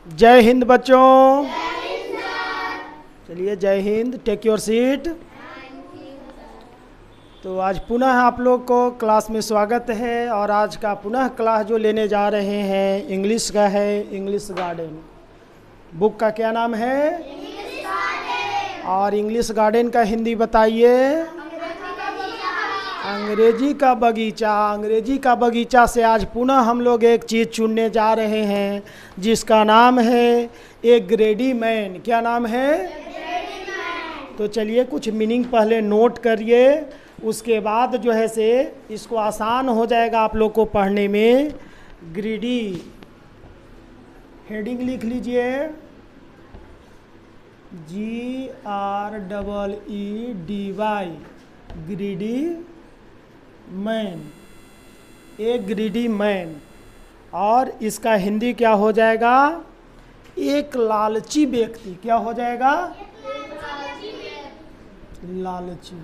जय हिंद बच्चों। चलिए जय हिंद। Take your seat. तो आज पुनः आप लोग को क्लास में स्वागत है और आज का पुनः क्लास जो लेने जा रहे हैं इंग्लिश का है, इंग्लिश गार्डन। बुक का क्या नाम है? English garden. और इंग्लिश गार्डन का हिंदी बताइए। अंग्रेजी का बगीचा। अंग्रेजी का बगीचा से आज पुनः हम लोग एक चीज़ चुनने जा रहे हैं जिसका नाम है ए ग्रेडी मैन। क्या नाम है? तो चलिए कुछ मीनिंग पहले नोट करिए, उसके बाद जो है से इसको आसान हो जाएगा आप लोग को पढ़ने में। ग्रीडी हेडिंग लिख लीजिए, GREEDY, ग्रीडी मैन, एक ग्रीडी मैन। और इसका हिंदी क्या हो जाएगा? एक लालची व्यक्ति। क्या हो जाएगा? लालची।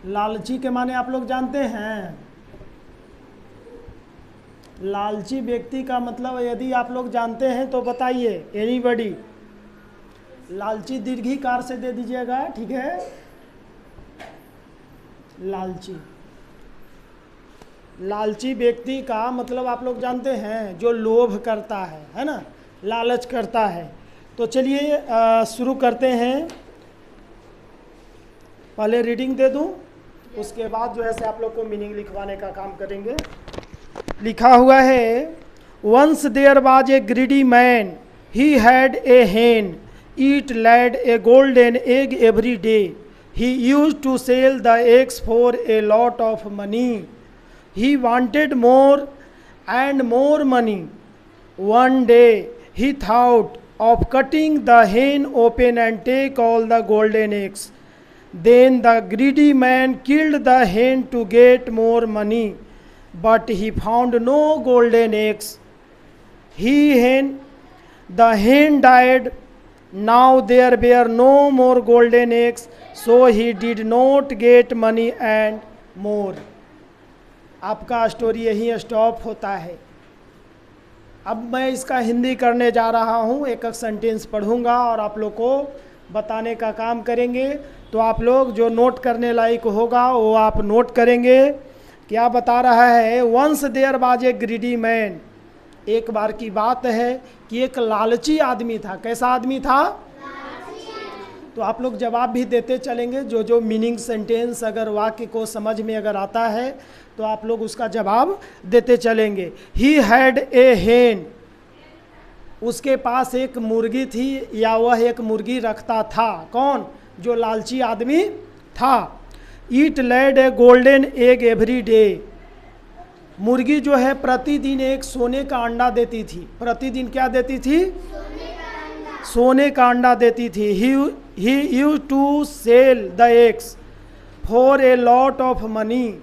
लालची के माने आप लोग जानते हैं? लालची व्यक्ति का मतलब यदि आप लोग जानते हैं तो बताइए। एनीबॉडी? लालची दीर्घिकार से दे दीजिएगा, ठीक है? लालची। लालची व्यक्ति का मतलब आप लोग जानते हैं, जो लोभ करता है ना, लालच करता है। तो चलिए शुरू करते हैं। पहले रीडिंग दे दूं, उसके बाद जो है से आप लोग को मीनिंग लिखवाने का काम करेंगे। लिखा हुआ है, once there was a greedy man, he had a hen, it laid a golden egg every day. He used to sell the eggs for a lot of money. He wanted more and more money. One day he thought of cutting the hen open and take all the golden eggs. Then the greedy man killed the hen to get more money, but he found no golden eggs. The hen died. Now there were no more golden eggs, so he did not get money and more. आपका story यहीं stop होता है। अब मैं इसका हिंदी करने जा रहा हूँ। एक एक सेंटेंस पढ़ूँगा और आप लोग को बताने का काम करेंगे। तो आप लोग जो नोट करने लायक होगा वो आप नोट करेंगे। क्या बता रहा है? Once there was a greedy man. एक बार की बात है कि एक लालची आदमी था। कैसा आदमी था? तो आप लोग जवाब भी देते चलेंगे। जो जो मीनिंग सेंटेंस अगर वाक्य को समझ में अगर आता है तो आप लोग उसका जवाब देते चलेंगे। ही हैड ए हेन, उसके पास एक मुर्गी थी या वह एक मुर्गी रखता था। कौन? जो लालची आदमी था। ईट laid ए गोल्डन एग एवरी डे, मुर्गी जो है प्रतिदिन एक सोने का अंडा देती थी। प्रतिदिन क्या देती थी? सोने का अंडा देती थी। He used to sell the eggs for a lot of money,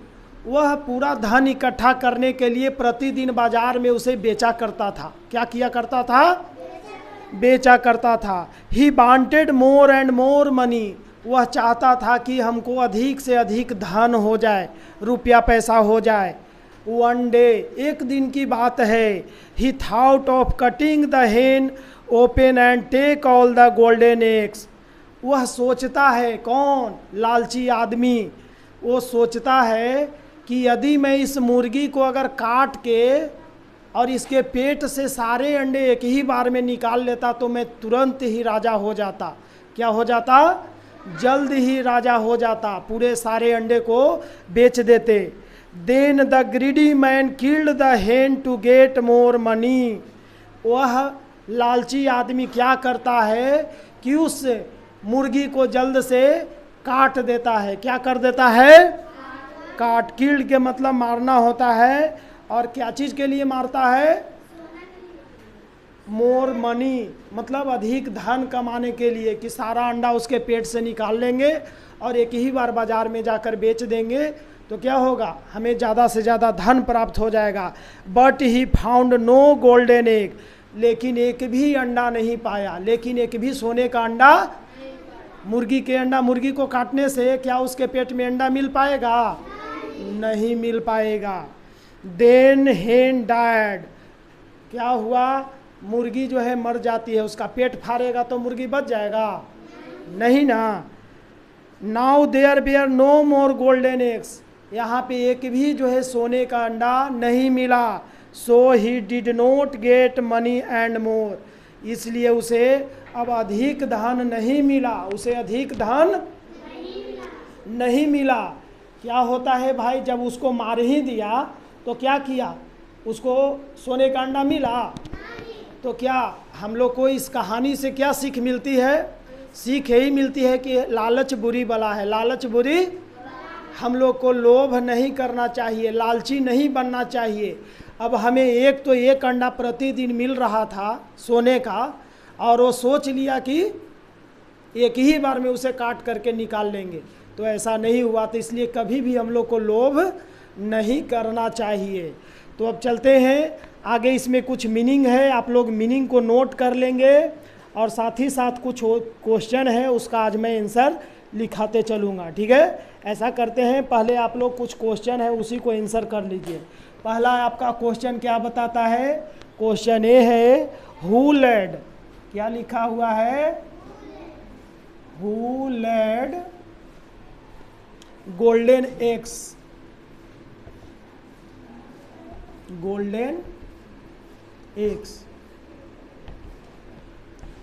वह पूरा धन इकट्ठा करने के लिए प्रतिदिन बाजार में उसे बेचा करता था। क्या किया करता था? बेचा करता था। He wanted more and more money, वह चाहता था कि हमको अधिक से अधिक धन हो जाए, रुपया पैसा हो जाए। वन डे, एक दिन की बात है, he thought of cutting the hen open and take all the golden eggs, वह सोचता है। कौन? लालची आदमी। वो सोचता है कि यदि मैं इस मुर्गी को अगर काट के और इसके पेट से सारे अंडे एक ही बार में निकाल लेता तो मैं तुरंत ही राजा हो जाता। क्या हो जाता? जल्द ही राजा हो जाता, पूरे सारे अंडे को बेच देते। Then the greedy man killed the hen to get more money. वह लालची आदमी क्या करता है कि उस मुर्गी को जल्द से काट देता है। क्या कर देता है? काट। किल्ड के मतलब मारना होता है। और क्या चीज़ के लिए मारता है? मोर मनी, मतलब अधिक धन कमाने के लिए, कि सारा अंडा उसके पेट से निकाल लेंगे और एक ही बार बाजार में जाकर बेच देंगे तो क्या होगा? हमें ज़्यादा से ज़्यादा धन प्राप्त हो जाएगा। But he found no golden egg, लेकिन एक भी अंडा नहीं पाया। लेकिन एक भी सोने का अंडा, मुर्गी के अंडा, मुर्गी को काटने से क्या उसके पेट में अंडा मिल पाएगा? नहीं मिल पाएगा। देन हेन डायड, क्या हुआ? मुर्गी जो है मर जाती है, उसका पेट फाड़ेगा तो मुर्गी बच जाएगा? नहीं ना। Now there were no more golden eggs, यहाँ पे एक भी जो है सोने का अंडा नहीं मिला। So he did not get money and more, इसलिए उसे अब अधिक धन नहीं मिला, उसे अधिक धन नहीं मिला। क्या होता है भाई, जब उसको मार ही दिया तो क्या किया, उसको सोने का अंडा मिला? तो क्या हम लोग को इस कहानी से क्या सीख मिलती है? सीख यही मिलती है कि लालच बुरी बला है। लालच बुरी, हम लोग को लोभ नहीं करना चाहिए, लालची नहीं बनना चाहिए। अब हमें एक अंडा प्रतिदिन मिल रहा था सोने का, और वो सोच लिया कि एक ही बार में उसे काट करके निकाल लेंगे, तो ऐसा नहीं हुआ। तो इसलिए कभी भी हम लोग को लोभ नहीं करना चाहिए। तो अब चलते हैं आगे, इसमें कुछ मीनिंग है, आप लोग मीनिंग को नोट कर लेंगे, और साथ ही साथ कुछ क्वेश्चन है उसका आज मैं आंसर लिखाते चलूँगा, ठीक है? ऐसा करते हैं, पहले आप लोग कुछ क्वेश्चन है उसी को आंसर कर लीजिए। पहला आपका क्वेश्चन क्या बताता है? क्वेश्चन ए है हु लेड, क्या लिखा हुआ है? Who laid golden eggs, golden eggs.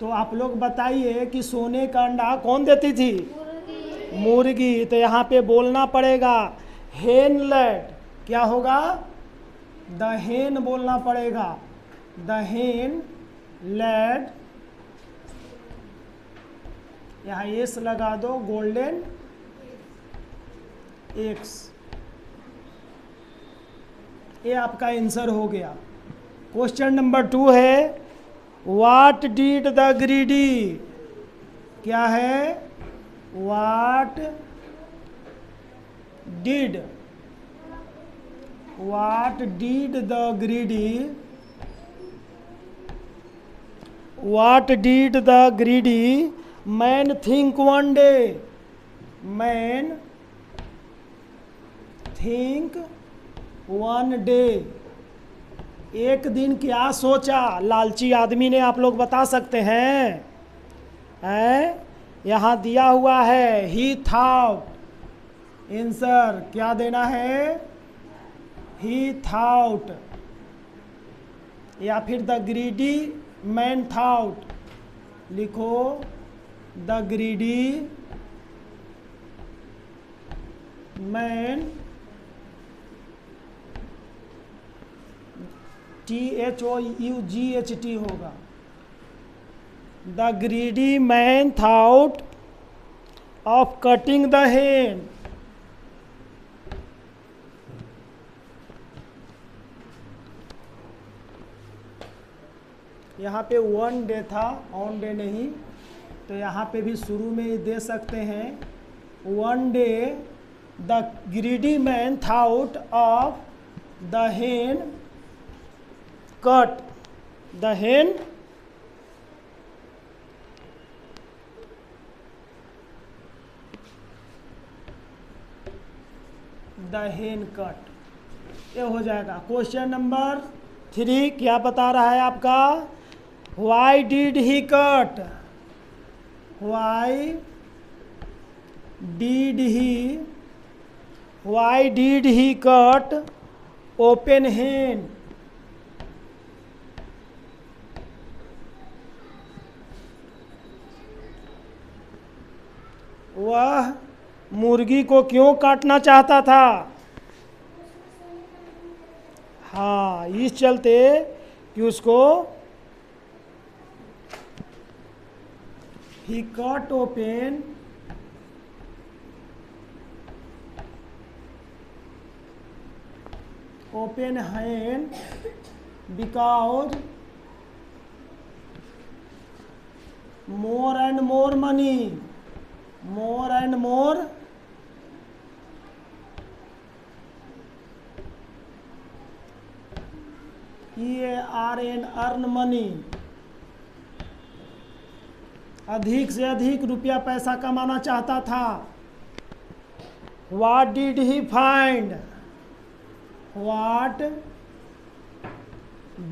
तो आप लोग बताइए कि सोने का अंडा कौन देती थी? मुर्गी। तो यहाँ पे बोलना पड़ेगा हेन लेड, क्या होगा? द हेन बोलना पड़ेगा, द हेन लेड, यहाँ एस लगा दो, गोल्डन एग्स। ये आपका आंसर हो गया। क्वेश्चन नंबर 2 है व्हाट डिड द ग्रीडी, क्या है? What did the greedy, what did the greedy man think one day, man think one day, एक दिन क्या सोचा लालची आदमी ने? आप लोग बता सकते हैं? यहाँ दिया हुआ है ही थॉट, आंसर क्या देना है? ही थॉट, या फिर द ग्रीडी मैन थॉट, लिखो द ग्रीडी मैन, THOUGHT होगा। The greedy man thought of cutting the हेन, यहाँ पे वन डे था, ऑन डे नहीं, तो यहाँ पे भी शुरू में ही दे सकते हैं one day the greedy man thought of the हेन कट द हेन, द हेन कट, ये हो जाएगा। क्वेश्चन नंबर 3 क्या बता रहा है आपका? Why did he cut, why did he cut open हेन, वह मुर्गी को क्यों काटना चाहता था? हाँ, इस चलते कि उसको ही cut open and because more and more money, more and more earn money, अधिक से अधिक रुपया पैसा कमाना चाहता था। What did he find? What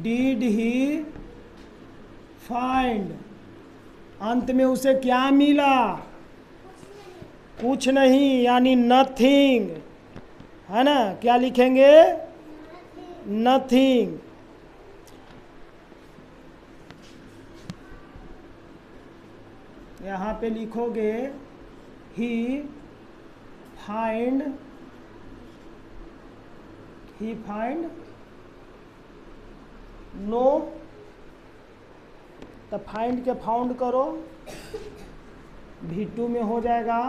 did he find, अंत में उसे क्या मिला? कुछ नहीं, यानी नथिंग, है ना? क्या लिखेंगे? नथिंग। यहाँ पे लिखोगे ही फाइंड नो, तो फाइंड के फाउंड करो, V2 में हो जाएगा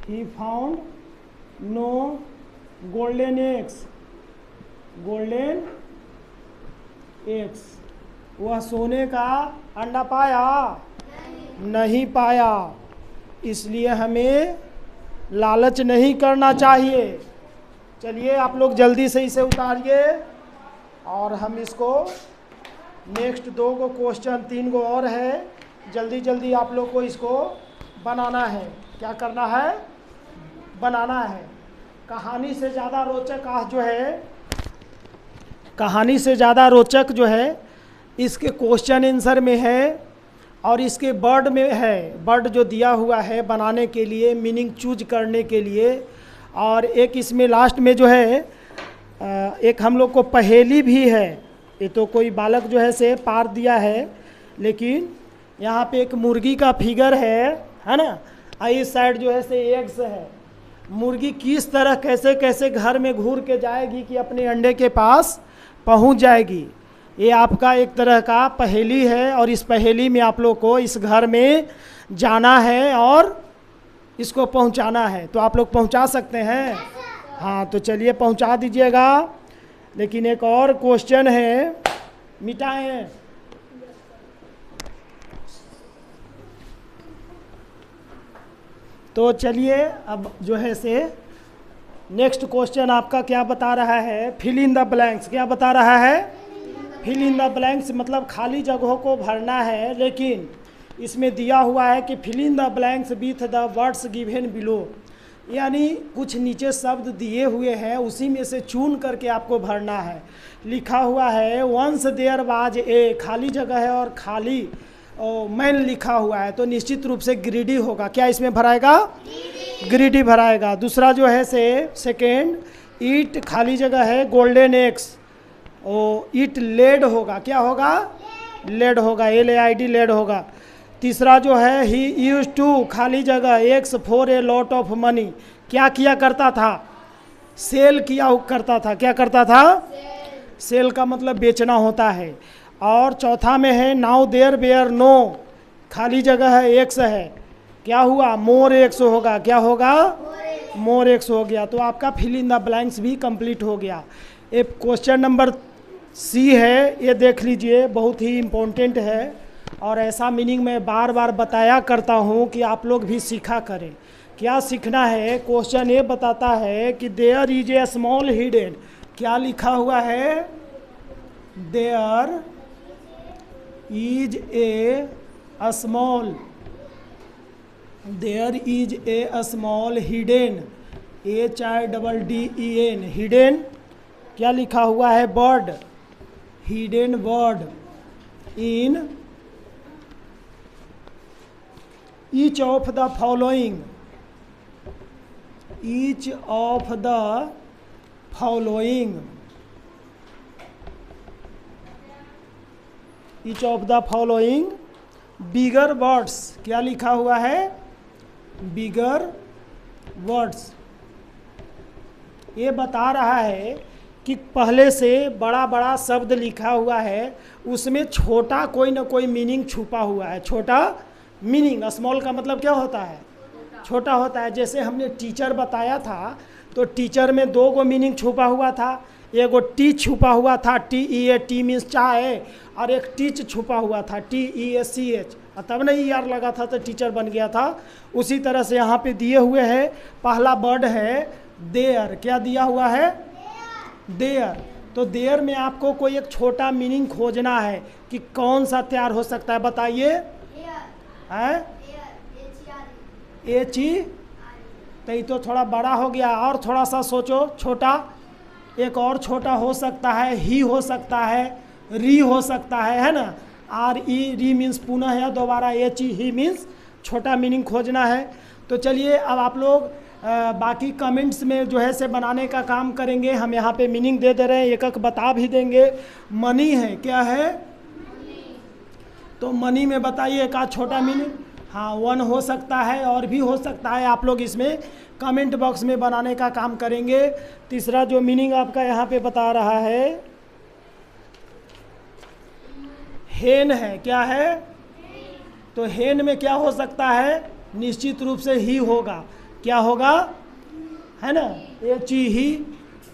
he found no golden eggs, वह सोने का अंडा पाया? नहीं पाया। इसलिए हमें लालच नहीं करना चाहिए। चलिए आप लोग जल्दी से इसे उतारिए और हम इसको नेक्स्ट 2 को क्वेश्चन, 3 को और है, जल्दी जल्दी आप लोग को इसको बनाना है। क्या करना है? बनाना है। कहानी से ज़्यादा रोचक जो है इसके क्वेश्चन आंसर में है और इसके वर्ड में है। वर्ड जो दिया हुआ है बनाने के लिए, मीनिंग चूज करने के लिए। और एक इसमें लास्ट में जो है एक हम लोग को पहेली भी है। ये तो कोई बालक जो है से पार दिया है, लेकिन यहाँ पे एक मुर्गी का फिगर है ना? इस साइड जो है से एग्स है। मुर्गी किस तरह कैसे कैसे घर में घूर के जाएगी कि अपने अंडे के पास पहुँच जाएगी। ये आपका एक तरह का पहेली है और इस पहेली में आप लोग को इस घर में जाना है और इसको पहुंचाना है। तो आप लोग पहुंचा सकते हैं? हाँ, तो चलिए पहुंचा दीजिएगा। लेकिन एक और क्वेश्चन है, मिटाएं। तो चलिए अब जो है से नेक्स्ट क्वेश्चन आपका क्या बता रहा है? Fill in the blanks. क्या बता रहा है? फिल इन द ब्लैंक्स मतलब खाली जगहों को भरना है। लेकिन इसमें दिया हुआ है कि fill in the blanks with the words given below, यानी कुछ नीचे शब्द दिए हुए हैं, उसी में से चुन करके आपको भरना है। लिखा हुआ है वंस देयर वाज ए, खाली जगह है और खाली मैन लिखा हुआ है, तो निश्चित रूप से ग्रीडी होगा। क्या इसमें भराएगा? ग्रीडी भराएगा। दूसरा जो है से सेकेंड, ईट खाली जगह है, गोल्डन एग्स, ईट लेड होगा। क्या होगा? लेड होगा, LAID लेड होगा। तीसरा जो है ही यूज टू खाली जगह x for a lot of money, क्या किया करता था? सेल किया करता था। क्या करता था? सेल का मतलब बेचना होता है। और चौथा में है नाउ देयर वेयर नो, खाली जगह है, एक्स है, क्या हुआ? मोर एक्स होगा। क्या होगा? मोर एक्स हो गया। तो आपका फिल इन द ब्लैंक्स भी कंप्लीट हो गया। एक क्वेश्चन नंबर C है, ये देख लीजिए, बहुत ही इम्पोर्टेंट है और ऐसा मीनिंग मैं बार बार बताया करता हूँ कि आप लोग भी सीखा करें। क्या सीखना है? क्वेश्चन ये बताता है कि there is a small hidden, क्या लिखा हुआ है? There is a small, there is a small hidden, HIDDEN, hidden. क्या लिखा हुआ है? Bird, hidden bird in each of the following, each of the following, each of the following bigger words. क्या लिखा हुआ है? Bigger words. ये बता रहा है कि पहले से बड़ा बड़ा शब्द लिखा हुआ है, उसमें छोटा कोई ना कोई मीनिंग छुपा हुआ है। छोटा मीनिंग, स्मॉल का मतलब क्या होता है? छोटा होता है। जैसे हमने टीचर बताया था, तो टीचर में 2 गो मीनिंग छुपा हुआ था। एगो टी छुपा हुआ था, TEA, टी मीन्स चाय, और एक टीच छुपा हुआ था, TEACH, तब नहीं ER लगा था तो टीचर बन गया था। उसी तरह से यहाँ पे दिए हुए हैं, पहला वर्ड है देयर। क्या दिया हुआ है? देयर। तो देयर में आपको कोई एक छोटा मीनिंग खोजना है कि कौन सा तैयार हो सकता है, बताइए। है HE, तो ये तो थोड़ा बड़ा हो गया, और थोड़ा सा सोचो छोटा। एक और छोटा हो सकता है, ही हो सकता है, री हो सकता है ना, आर ई, री मीन्स पुनः या दोबारा, एच ई, ही मीन्स छोटा मीनिंग खोजना है। तो चलिए अब आप लोग बाकी कमेंट्स में जो है से बनाने का काम करेंगे। हम यहाँ पे मीनिंग दे दे रहे हैं, एक एक बता भी देंगे। मनी है, क्या है? तो मनी में बताइए एक आध छोटा मीनिंग। हाँ, वन हो सकता है और भी हो सकता है, आप लोग इसमें कमेंट बॉक्स में बनाने का काम करेंगे। तीसरा जो मीनिंग आपका यहाँ पे बता रहा है, हेन है, क्या है? तो हेन में क्या हो सकता है? निश्चित रूप से ही होगा, क्या होगा, है ना, एच ई, ही।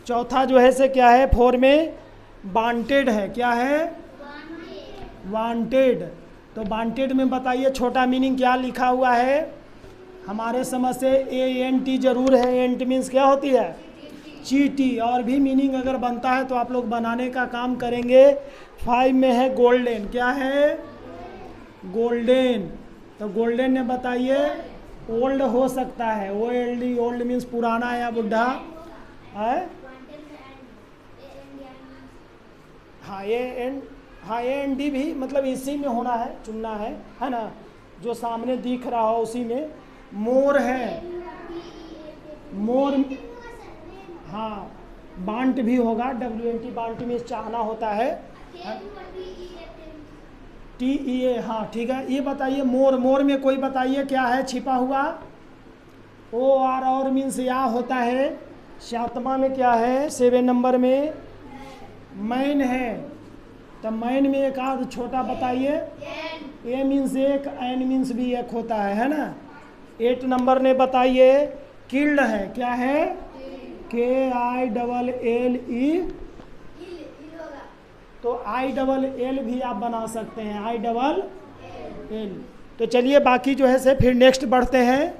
चौथा जो है से क्या है, 4 में वांटेड है, क्या है? वांटेड। तो वांटेड में बताइए छोटा मीनिंग क्या लिखा हुआ है? हमारे समझ से ए एन टी जरूर है। एंट मीन्स क्या होती है? चीटी। और भी मीनिंग अगर बनता है तो आप लोग बनाने का काम करेंगे। 5 में है गोल्डन, क्या है? गोल्डन। तो गोल्डन में बताइए, ओल्ड हो सकता है, O L D, old means पुराना या बुढ़ा है। हाँ, ए एन, हाँ, ए एन डी भी मतलब इसी में होना है, चुनना है ना, जो सामने दिख रहा हो उसी में। मोर है, मोर, हाँ, बांट भी होगा, WNT, बांट में चाहना होता है, TEA। हाँ ठीक है, ये बताइए मोर, मोर में कोई बताइए क्या है छिपा हुआ? OR और मीन्स या होता है। 7वां में क्या है? 7 नंबर में मैन है। तो मैन में एक आध छोटा बताइए। ए मीन्स एक, एन मीन्स भी एक होता है ना। 8 नंबर में बताइए, किल्ड है, क्या है? KILLE। तो ILL भी आप बना सकते हैं, ILL। तो चलिए बाकी जो है से फिर नेक्स्ट बढ़ते हैं।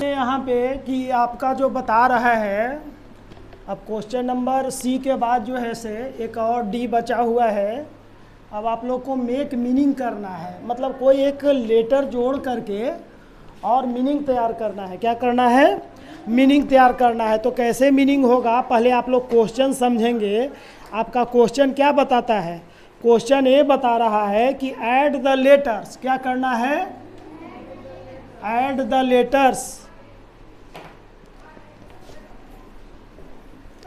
यहाँ पे कि आपका जो बता रहा है, अब क्वेश्चन नंबर सी के बाद जो है से एक और डी बचा हुआ है। अब आप लोग को मेक मीनिंग करना है, मतलब कोई एक लेटर जोड़ करके और मीनिंग तैयार करना है। क्या करना है? मीनिंग तैयार करना है। तो कैसे मीनिंग होगा, पहले आप लोग क्वेश्चन समझेंगे। आपका क्वेश्चन क्या बताता है? क्वेश्चन ये बता रहा है कि ऐड द लेटर्स, क्या करना है? Add the letters,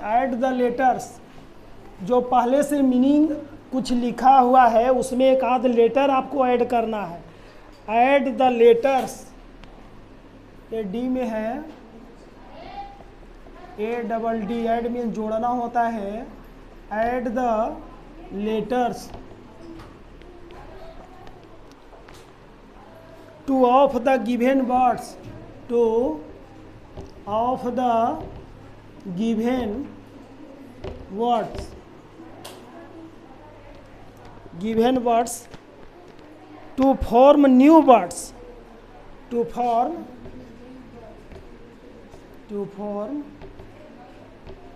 add the letters. जो पहले से मीनिंग कुछ लिखा हुआ है उसमें एक आध लेटर आपको ऐड करना है। ऐड द लेटर्स, ये डी में है, ADD, ऐड मीन जोड़ना होता है। Add the letters two of the given words, two of the given words, given words to form new words, to form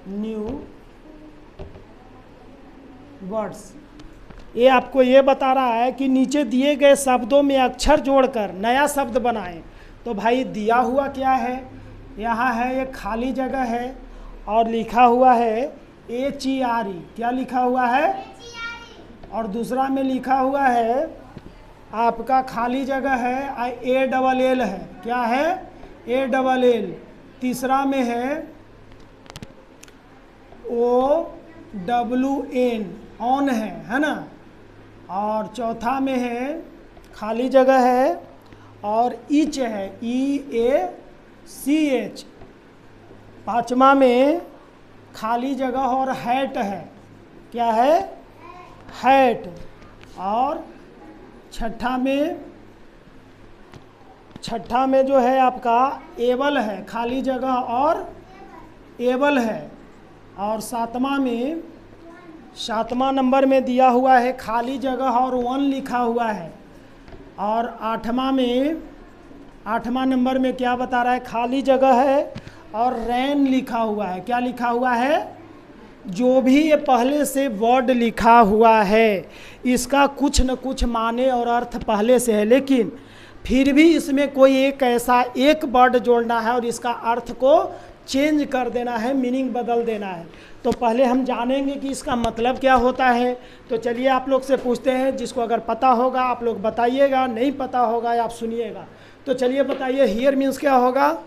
new words. ये आपको ये बता रहा है कि नीचे दिए गए शब्दों में अक्षर जोड़कर नया शब्द बनाएं। तो भाई दिया हुआ क्या है? यहाँ है एक खाली जगह है और लिखा हुआ है HERE, क्या लिखा हुआ है? और दूसरा में लिखा हुआ है आपका खाली जगह है ALL है, क्या है? ALL। तीसरा में है OWN, ऑन है ना। और चौथा में है खाली जगह है और ईच है, EACH। पांचवा में खाली जगह और हैट है, क्या है? हैट। और छठा में जो है आपका एबल है, खाली जगह और एबल है। और सातवां नंबर में दिया हुआ है खाली जगह और 1 लिखा हुआ है। और आठवां नंबर में क्या बता रहा है? खाली जगह है और रैन लिखा हुआ है, क्या लिखा हुआ है? जो भी ये पहले से वर्ड लिखा हुआ है इसका कुछ न कुछ माने और अर्थ पहले से है, लेकिन फिर भी इसमें कोई एक ऐसा एक वर्ड जोड़ना है और इसका अर्थ को चेंज कर देना है, मीनिंग बदल देना है। तो पहले हम जानेंगे कि इसका मतलब क्या होता है। तो चलिए आप लोग से पूछते हैं, जिसको अगर पता होगा आप लोग बताइएगा, नहीं पता होगा आप सुनिएगा। तो चलिए बताइए, हियर मीन्स क्या होगा?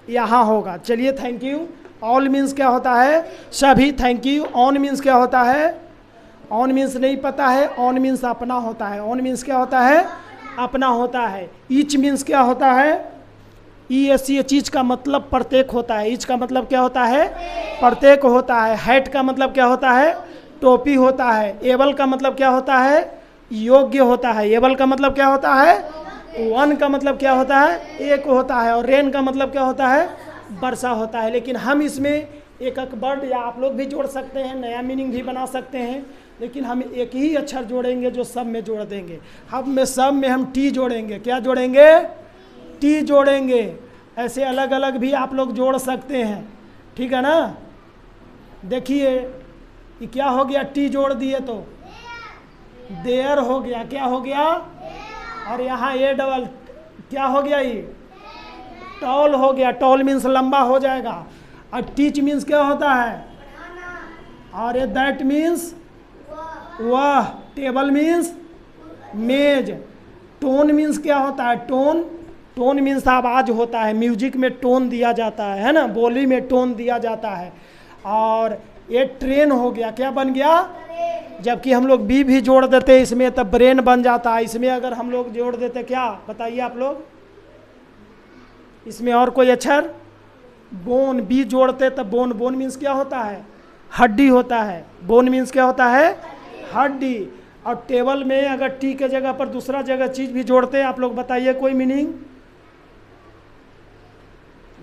यहाँ होगा। चलिए, थैंक यू। ऑल मीन्स क्या होता है? सभी, थैंक यू। ऑन मीन्स क्या होता है? ऑन मीन्स नहीं पता है, ऑन मीन्स अपना होता है। ऑन मीन्स क्या होता है? अपना होता है। ईच मीन्स क्या होता है? ये चीज़ का मतलब प्रत्येक होता है। ईच का मतलब क्या होता है? प्रत्येक होता है। हैट का मतलब क्या होता है? टोपी होता है। एबल का मतलब क्या होता है? योग्य होता है। एबल का मतलब क्या होता है? वन का मतलब क्या होता है? एक होता है। और रेन का मतलब क्या होता है? वर्षा होता है। लेकिन हम इसमें एक एक वर्ड या आप लोग भी जोड़ सकते हैं, नया मीनिंग भी बना सकते हैं, लेकिन हम एक ही अक्षर जोड़ेंगे जो सब में जोड़ देंगे। सब में हम टी जोड़ेंगे। क्या जोड़ेंगे? टी जोड़ेंगे। ऐसे अलग अलग भी आप लोग जोड़ सकते हैं, ठीक है ना। देखिए ये क्या हो गया? टी जोड़ दिए तो देयर हो गया। क्या हो गया? और यहाँ ए डबल क्या हो गया? ये टॉल हो गया। टॉल मीन्स लंबा हो जाएगा। और टीच मीन्स क्या होता है? और ये दैट मीन्स वह। टेबल मीन्स मेज। टोन मीन्स क्या होता है? टोन। टोन मीन्स आवाज़ होता है। म्यूजिक में टोन दिया जाता है ना, बोली में टोन दिया जाता है। और ये ट्रेन हो गया। क्या बन गया? जबकि हम लोग भी जोड़ देते इसमें तब ब्रेन बन जाता है। इसमें अगर हम लोग जोड़ देते, क्या बताइए आप लोग? इसमें और कोई अक्षर? बोन। बी जोड़ते तब बोन। बोन मीन्स क्या होता है? हड्डी होता है। बोन मीन्स क्या होता है? हड्डी। और टेबल में अगर टी के जगह पर दूसरा जगह चीज़ भी जोड़ते हैं, आप लोग बताइए कोई मीनिंग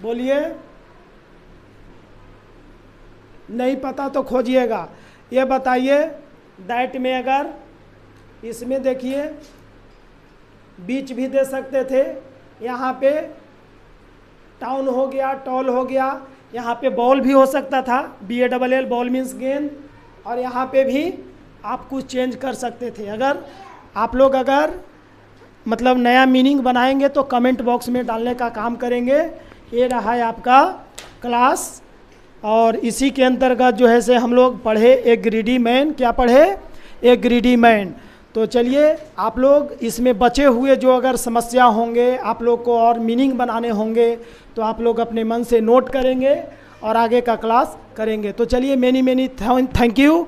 बोलिए। नहीं पता तो खोजिएगा। ये बताइए, दैट में अगर इसमें देखिए बीच भी दे सकते थे, यहाँ पे टाउन हो गया, टॉल हो गया। यहाँ पे बॉल भी हो सकता था, BALL, बॉल मीन्स गेंद। और यहाँ पे भी आप कुछ चेंज कर सकते थे। अगर आप लोग मतलब नया मीनिंग बनाएंगे तो कमेंट बॉक्स में डालने का काम करेंगे। ये रहा है आपका क्लास, और इसी के अंतर्गत जो है से हम लोग पढ़े ए ग्रीडी मैन। क्या पढ़े? ए ग्रीडी मैन। तो चलिए आप लोग इसमें बचे हुए जो अगर समस्या होंगे, आप लोग को और मीनिंग बनाने होंगे, तो आप लोग अपने मन से नोट करेंगे और आगे का क्लास करेंगे। तो चलिए, मेनी थैंक यू।